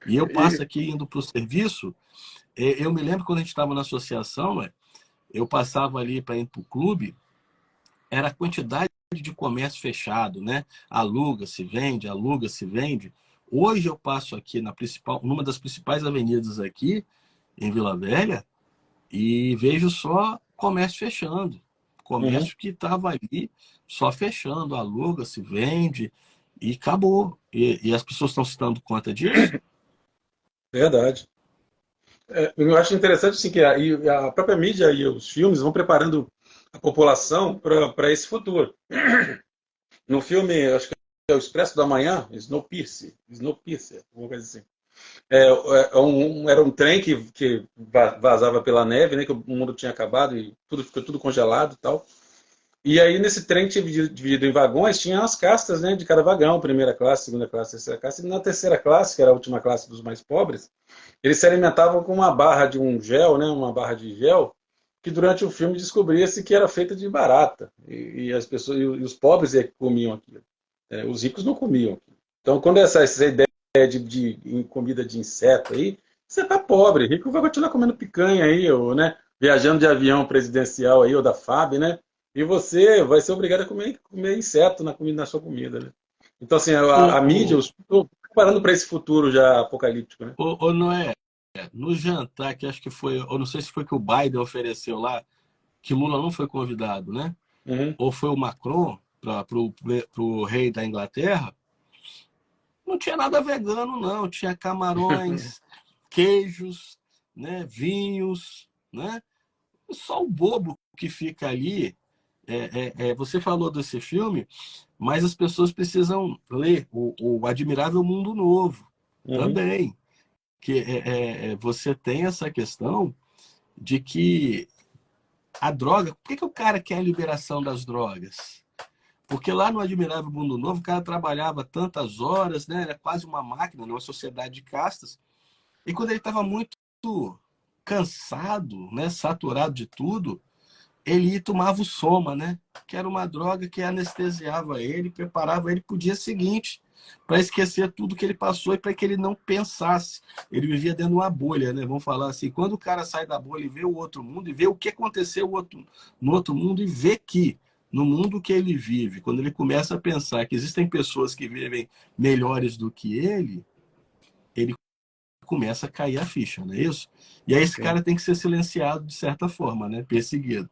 E eu passo E, aqui indo para o serviço, eu me lembro quando a gente estava na associação, eu passava ali para ir para o clube, era a quantidade de comércio fechado, né? Aluga-se, vende, aluga-se, vende. Hoje eu passo aqui numa das principais avenidas aqui, em Vila Velha, e vejo só comércio fechando. uhum. Comércio que estava ali só fechando, aluga-se, vende e acabou. E as pessoas estão se dando conta disso? Verdade. Eu acho interessante assim, que a própria mídia e os filmes vão preparando a população para esse futuro. No filme, acho que é o Expresso da Manhã, Snowpiercer, alguma coisa assim. Era um trem que vazava pela neve, né, que o mundo tinha acabado e tudo ficou tudo congelado e tal. E aí nesse trem dividido em vagões, tinha as castas, né, de cada vagão, primeira classe, segunda classe, terceira classe. E na terceira classe, que era a última classe dos mais pobres, eles se alimentavam com uma barra de um gel, né, uma barra de gel, que durante o filme descobria-se que era feita de barata. E as pessoas, e os pobres é que comiam aquilo. Os ricos não comiam. Então, quando essa ideia de comida de inseto aí, você tá pobre. Rico vai continuar comendo picanha aí, ou, né, viajando de avião presidencial aí, ou da FAB, né? E você vai ser obrigado a comer inseto na sua comida, né? Então, assim, O, a mídia, o, estou preparando para esse futuro já apocalíptico, né? o Noé, no jantar, que acho que foi, eu não sei se foi que o Biden ofereceu lá, que Lula não foi convidado, né? Uhum. Ou foi o Macron para o rei da Inglaterra, não tinha nada vegano, não. Tinha camarões, queijos, né, vinhos, né? Só o bobo que fica ali. Você falou desse filme, mas as pessoas precisam ler o Admirável Mundo Novo Uhum. também. Que você tem essa questão de que a droga. Por que o cara quer a liberação das drogas? Porque lá no Admirável Mundo Novo, o cara trabalhava tantas horas, né? Era quase uma máquina, numa sociedade de castas. E quando ele estava muito cansado, né? Saturado de tudo, ele tomava o soma, né? Que era uma droga que anestesiava ele, preparava ele para o dia seguinte, para esquecer tudo que ele passou e para que ele não pensasse. Ele vivia dentro de uma bolha, né? Vamos falar assim, quando o cara sai da bolha e vê o outro mundo, e vê o que aconteceu no outro mundo, e vê que no mundo que ele vive, quando ele começa a pensar que existem pessoas que vivem melhores do que ele começa a cair a ficha, não é isso? E aí esse Sim. cara tem que ser silenciado de certa forma, né? Perseguido.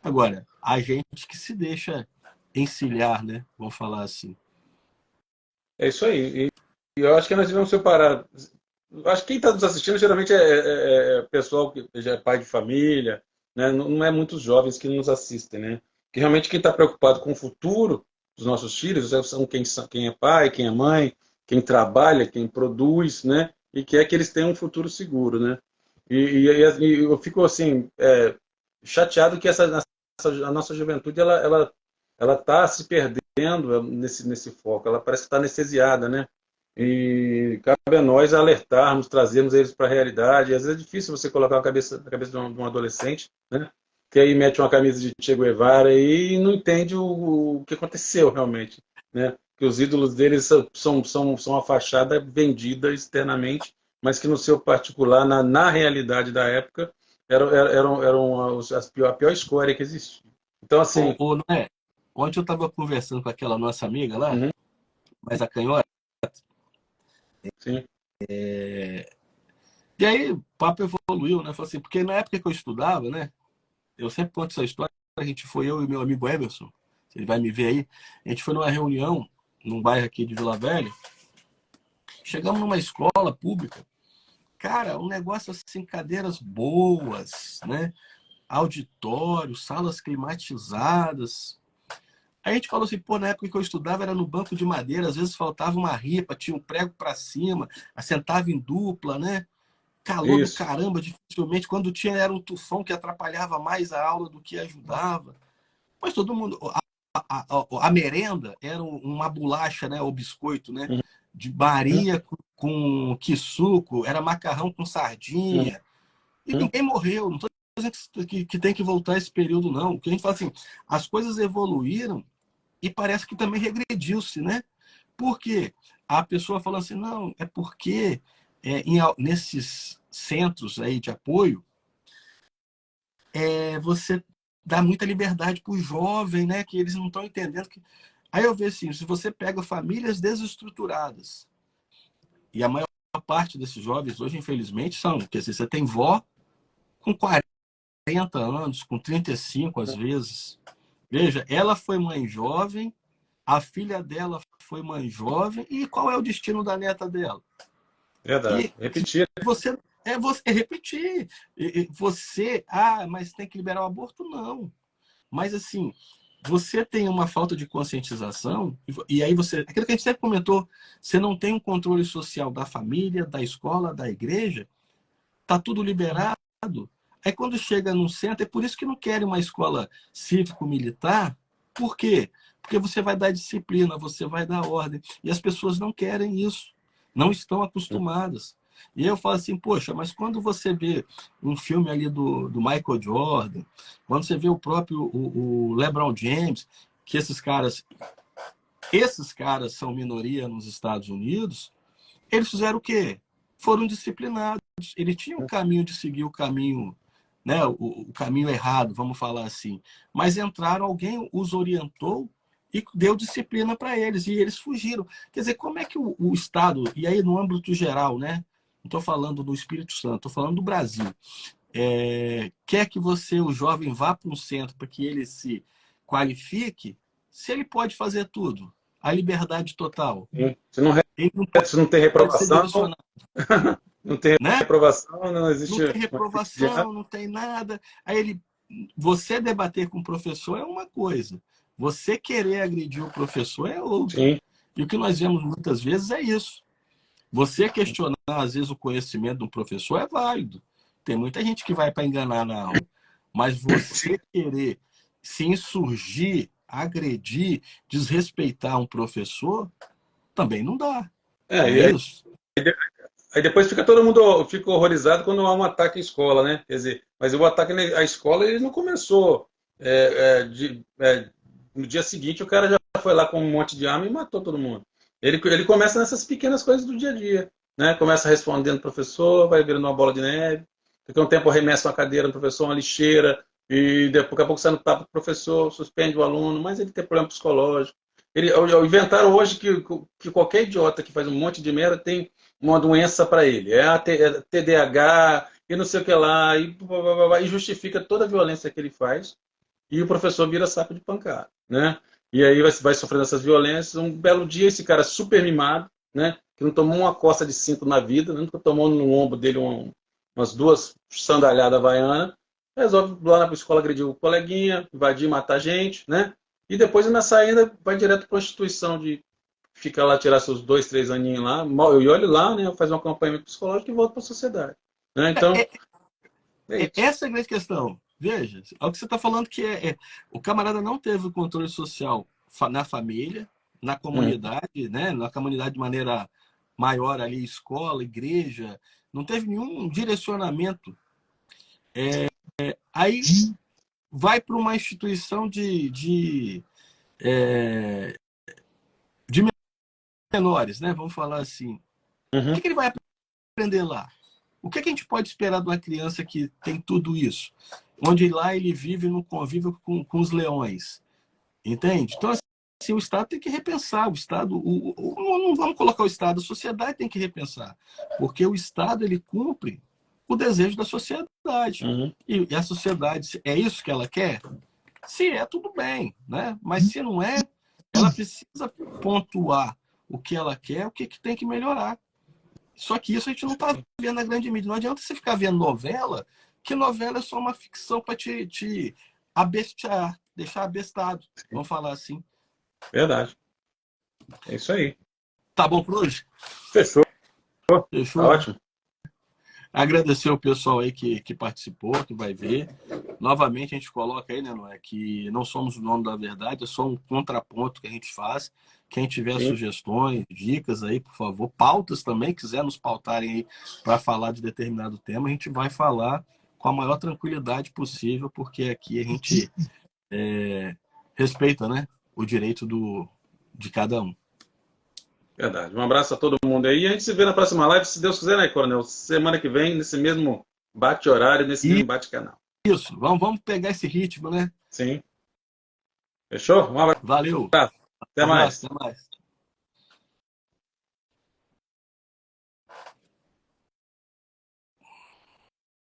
Agora, a gente que se deixa encilhar, né? Vamos falar assim. É isso aí. E eu acho que nós devemos separar. Eu acho que quem está nos assistindo geralmente é pessoal que já é pai de família, né? Não é muitos jovens que nos assistem, né? Que realmente quem está preocupado com o futuro dos nossos filhos são quem é pai, quem é mãe, quem trabalha, quem produz, né? E quer que eles tenham um futuro seguro, né? E eu fico assim chateado que a nossa juventude ela está se perdendo nesse foco. Ela parece que está anestesiada, né? E cabe a nós alertarmos, trazermos eles para a realidade. Às vezes é difícil você colocar na cabeça de um adolescente, né? Que aí mete uma camisa de Che Guevara e não entende o que aconteceu realmente, né? Que os ídolos deles são a fachada vendida externamente, mas que no seu particular, na realidade da época, eram a pior escória que existia. Então, assim, Não é? Ontem eu estava conversando com aquela nossa amiga lá, uhum, mas a canhota, sim, e aí o papo evoluiu, né? Falei assim, porque na época que eu estudava, né? Eu sempre conto essa história, a gente foi eu e meu amigo Emerson, ele vai me ver aí, a gente foi numa reunião num bairro aqui de Vila Velha, chegamos numa escola pública, cara, um negócio assim, cadeiras boas, né? Auditório, salas climatizadas. Aí a gente falou assim, pô, na época que eu estudava era no banco de madeira, às vezes faltava uma ripa, tinha um prego para cima, assentava em dupla, né? Calor do Isso. caramba, dificilmente. Quando tinha, era um tufão que atrapalhava mais a aula do que ajudava. Mas todo mundo. A merenda era uma bolacha, né? O biscoito, né? Uhum. De Maria com quisuco, era macarrão com Uhum. sardinha. E ninguém morreu. Não estou dizendo que tem que voltar esse período, não. O que a gente fala assim, as coisas evoluíram e parece que também regrediu-se, né? Por quê? A pessoa fala assim, não, é porque nesses centros aí de apoio, você dá muita liberdade para o jovem, né? Que eles não estão entendendo que. Aí eu vejo assim, se você pega famílias desestruturadas, e a maior parte desses jovens hoje, infelizmente, são, quer dizer, você tem vó com 40 anos, com 35 às vezes. Veja, ela foi mãe jovem, a filha dela foi mãe jovem, e qual é o destino da neta dela? Verdade. E Repetir. você repetir. Você, mas tem que liberar o aborto? Não. Mas assim, você tem uma falta de conscientização, e aí você, aquilo que a gente sempre comentou, você não tem um controle social da família, da escola, da igreja, tá tudo liberado. Aí quando chega num centro, é por isso que não querem uma escola cívico-militar. Por quê? Porque você vai dar disciplina, você vai dar ordem. E as pessoas não querem isso, não estão acostumadas. E eu falo assim, poxa, mas quando você vê um filme ali do Michael Jordan, quando você vê o próprio o LeBron James, que esses caras são minoria nos Estados Unidos, eles fizeram o quê? Foram disciplinados. Ele tinha um caminho de seguir o caminho, né, o caminho errado, vamos falar assim. Mas entraram, alguém os orientou e deu disciplina para eles, e eles fugiram. Quer dizer, como é que o Estado, e aí no âmbito geral, né? Não estou falando do Espírito Santo, estou falando do Brasil. Quer que você, o jovem, vá para um centro para que ele se qualifique, se ele pode fazer tudo, a liberdade total. Se não, Ele não se não tem pode ser reprovação, direcionado, não tem né? reprovação, não Não existe tem uma crítica de errado. reprovação, não tem nada. Você debater com o professor é uma coisa, você querer agredir o professor é outra. Sim. E o que nós vemos muitas vezes é isso. Você questionar, às vezes, o conhecimento de um professor é válido. Tem muita gente que vai para enganar na aula. Mas você querer se insurgir, agredir, desrespeitar um professor, também não dá. Não é E isso? aí depois fica todo mundo fica horrorizado quando há um ataque à escola, né? Quer dizer, mas o ataque à escola ele não começou no dia seguinte o cara já foi lá com um monte de arma e matou todo mundo. Ele começa nessas pequenas coisas do dia a dia, né? Começa respondendo o professor, vai virando uma bola de neve, daqui a um tempo arremessa uma cadeira no professor, uma lixeira, e daqui a pouco sai no tapa do professor, suspende o aluno, mas ele tem problema psicológico. Inventaram hoje que qualquer idiota que faz um monte de merda tem uma doença para ele. É a TDAH e não sei o que lá, e justifica toda a violência que ele faz, e o professor vira saco de pancada, né? E aí vai sofrendo essas violências. Um belo dia, esse cara super mimado, né? Que não tomou uma coça de cinto na vida, né? Nunca tomou no ombro dele umas duas sandalhadas havaianas, resolve lá na escola agredir o coleguinha, invadir, matar gente, né? E depois, na saída, vai direto para a instituição de fica lá, tirar seus 2, 3 aninhos lá, e olho lá, né, faz um acompanhamento psicológico e volta para a sociedade. Né? Então, é isso. Essa é a grande questão. Veja, é o que você está falando que o camarada não teve o controle social na família, na comunidade, né? Na comunidade de maneira maior ali, escola, igreja, não teve nenhum direcionamento. Aí vai para uma instituição de menores, né? Vamos falar assim. O Uhum. que ele vai aprender lá? O que a gente pode esperar de uma criança que tem tudo isso? Onde lá ele vive no convívio com os leões. Entende? Então, assim, o Estado tem que repensar. O Estado, não vamos colocar o Estado, a sociedade tem que repensar. Porque o Estado ele cumpre o desejo da sociedade. Uhum. E a sociedade, é isso que ela quer? Se é, tudo bem. Né? Mas se não é, ela precisa pontuar o que ela quer, o que tem que melhorar. Só que isso a gente não está vendo na grande mídia. Não adianta você ficar vendo novela, que novela é só uma ficção para te abestiar, deixar abestado, vamos falar assim. Verdade. É isso aí. Tá bom por hoje? Fechou. Tá Fechou? ótimo. Agradecer o pessoal aí que participou, que vai ver. Novamente a gente coloca aí, né, Noé, que não somos o dono da verdade, é só um contraponto que a gente faz. Quem tiver Sim. sugestões, dicas aí, por favor, pautas também, quiser nos pautarem aí para falar de determinado tema, a gente vai falar com a maior tranquilidade possível, porque aqui a gente respeita, né, o direito de cada um. Verdade. Um abraço a todo mundo aí. E a gente se vê na próxima live, se Deus quiser, né, Coronel? Semana que vem, nesse mesmo bate-horário, nesse mesmo bate-canal. Isso, vamos pegar esse ritmo, né? Sim. Fechou? Um abraço. Valeu. Até Um abraço, mais. até mais.